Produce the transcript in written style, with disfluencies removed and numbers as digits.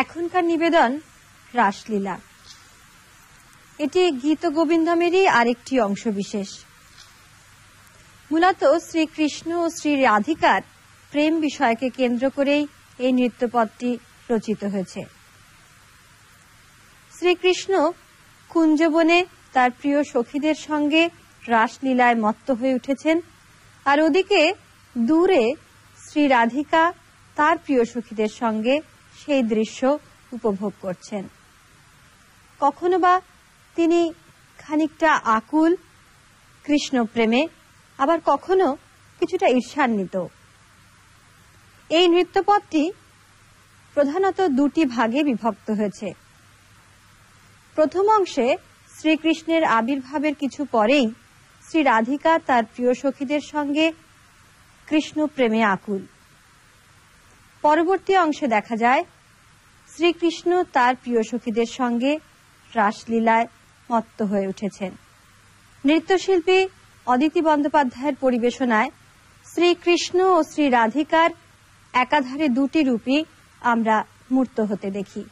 এখনকার নিবেদন রাসলীলা। এটি গীত গোবিন্দমেরই আরেকটি অংশ বিশেষ। মূলত শ্রীকৃষ্ণ ও শ্রী রাধিকার প্রেম বিষয়কে কেন্দ্র করেই এই নৃত্যপদটি রচিত হয়েছে। শ্রীকৃষ্ণ কুঞ্জবনে তার প্রিয় সখীদের সঙ্গে রাসলীলায় মত্ত হয়ে উঠেছেন, আর ওদিকে দূরে শ্রী রাধিকা তার প্রিয় সখীদের সঙ্গে সেই দৃশ্য উপভোগ করছেন। কখনো বা তিনি খানিকটা আকুল কৃষ্ণ প্রেমে, আবার কখনো কিছুটা ঈর্ষান্বিত। এই নৃত্যপদটি প্রধানত দুটি ভাগে বিভক্ত হয়েছে। প্রথম অংশে শ্রীকৃষ্ণের আবির্ভাবের কিছু পরেই শ্রী রাধিকা তার প্রিয় সখীদের সঙ্গে কৃষ্ণ প্রেমে আকুল। পরবর্তী অংশে দেখা যায় শ্রীকৃষ্ণ তার প্রিয় সখীদের সঙ্গে রাসলীলায় মত্ত হয়ে উঠেছেন। নৃত্যশিল্পী অদিতি বন্দ্যোপাধ্যায়ের পরিবেশনায় শ্রীকৃষ্ণ ও শ্রী রাধিকার একাধারে দুটি রূপই আমরা মূর্ত হতে দেখি।